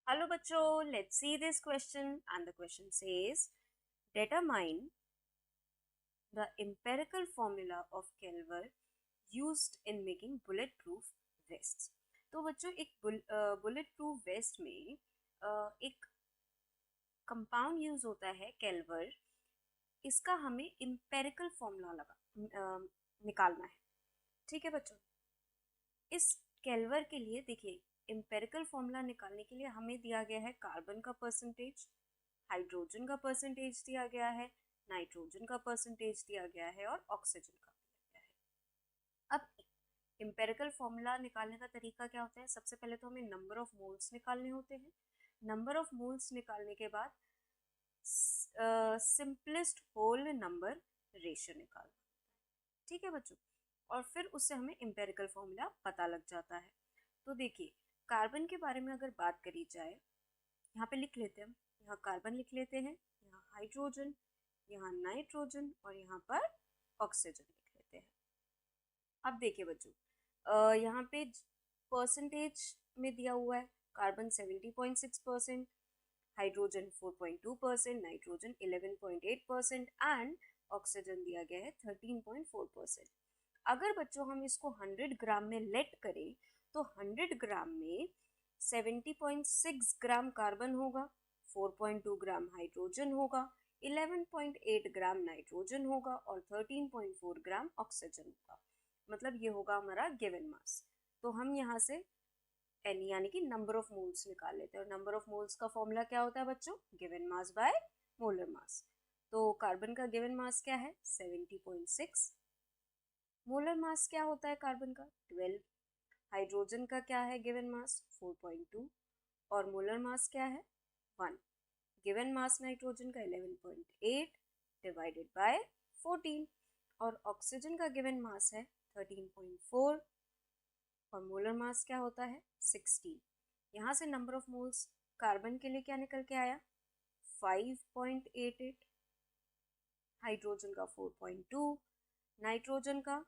Hello बच्चों, let's see this question and the question says determine the empirical formula of Kelvin used in making bulletproof vests. तो बच्चों एक bullet proof waste में एक compound use होता है केल्वर। इसका हमें एम्पेरिकल फॉर्मूला निकालना है। ठीक है बच्चों, इस केल्वर के लिए देखिए एम्पेरिकल फॉर्मूला निकालने के लिए हमें दिया गया है कार्बन का परसेंटेज, हाइड्रोजन का परसेंटेज दिया गया है, नाइट्रोजन का परसेंटेज दिया गया है और ऑक्सीजन का दिया गया है। अब एम्पेरिकल फॉर्मूला निकालने का तरीका क्या होता है? सबसे पहले तो हमें नंबर ऑफ मोल्स निकालने होते हैं। नंबर ऑफ मोल्स निकालने के बाद सिंपलेस्ट होल नंबर रेशियो निकालना। ठीक है बच्चों, और फिर उससे हमें एम्पेरिकल फॉर्मूला पता लग जाता है। तो देखिए कार्बन के बारे में अगर बात करी जाए, यहाँ पे लिख लेते हैं हम, यहाँ कार्बन लिख लेते हैं, यहाँ हाइड्रोजन, यहाँ नाइट्रोजन और यहाँ पर ऑक्सीजन लिख लेते हैं। अब देखिए बच्चों, यहाँ पे परसेंटेज में दिया हुआ है carbon 70.6%, hydrogen 4.2%, nitrogen 11.8% and oxygen दिया गया है 13.4%। अगर बच्चों हम इसको 100 ग्राम में लेट करें तो 100 ग्राम में 70.6 ग्राम कार्बन होगा, 4.2 ग्राम हाइड्रोजन होगा, 11.8 ग्राम नाइट्रोजन होगा और 13.4 ग्राम ऑक्सीजन होगा। मतलब ये होगा हमारा गिवन मास। तो हम यहाँ से एन यानी कि नंबर ऑफ मोल्स निकाल लेते हैं, और नंबर ऑफ मोल्स का फॉर्मूला क्या होता है बच्चों? Given mass by molar mass. तो कार्बन का गिवन मास क्या है? 70.6। मोलर मास क्या होता है कार्बन का? 12। हाइड्रोजन का क्या है गिवन मास? 4.2 और मोलर मास क्या है? 1। गिवन मास नाइट्रोजन का 11.8 डिवाइडेड बाय 14 और ऑक्सीजन का गिवन मास है 13.4 और मोलर मास क्या होता है? 16। यहाँ से नंबर ऑफ मोल्स कार्बन के लिए क्या निकल के आया? 5.88, हाइड्रोजन का 4.2, नाइट्रोजन का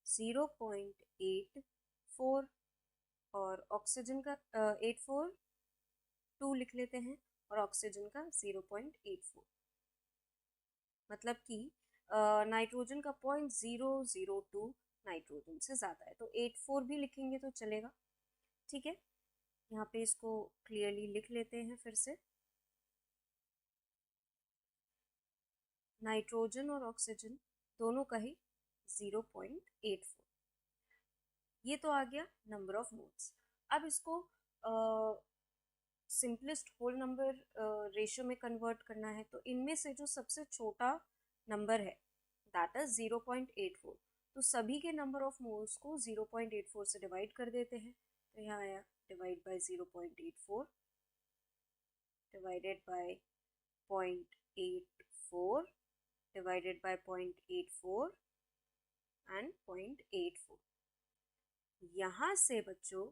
0.84 और ऑक्सीजन का 842 लिख लेते हैं और ऑक्सीजन का 0.84। मतलब कि नाइट्रोजन का 0.002 नाइट्रोजन से ज़्यादा है, तो 84 भी लिखेंगे तो चलेगा। ठीक है, यहाँ पे इसको क्लियरली लिख लेते हैं फिर से। नाइट्रोजन और ऑक्सीजन दोनों का ही 0.84। ये तो आ गया नंबर ऑफ मोल्स। अब इसको सिंपलेस्ट होल नंबर रेशियो में कन्वर्ट करना है, तो इनमें से जो सबसे छोटा नंबर है दैट इज 0.84, तो सभी के नंबर ऑफ मोल्स को 0.84 से डिवाइड कर देते हैं। तो यहाँ आया divide by 0.84 divided by 0.84 divided by 0.84 and 0.84। यहाँ से बच्चों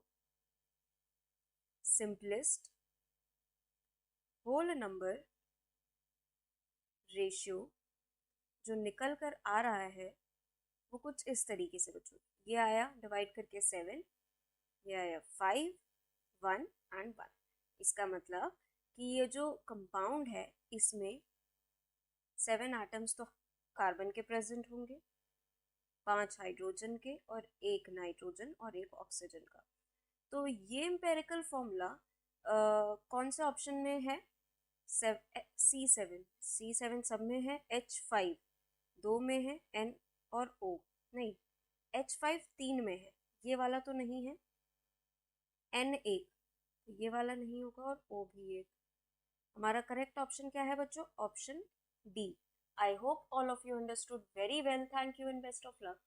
सिंपलेस्ट होल नंबर रेशियो जो निकल कर आ रहा है वो कुछ इस तरीके से बच्चों, ये आया डिवाइड करके 7, ये आया 5, 1 एंड 1। इसका मतलब कि ये जो कंपाउंड है इसमें 7 एटम्स तो कार्बन के प्रेजेंट होंगे, 5 हाइड्रोजन के और 1 नाइट्रोजन और 1 ऑक्सीजन का। तो ये एम्पेरिकल फॉर्मूला कौन से ऑप्शन में है? C7। C7 सब में है, H5 2 में है, N और O नहीं, H5 3 में है, ये वाला तो नहीं है, N 1 तो ये वाला नहीं होगा और O भी 1। हमारा करेक्ट ऑप्शन क्या है बच्चों? Option D. I hope all of you understood very well. Thank you and best of luck.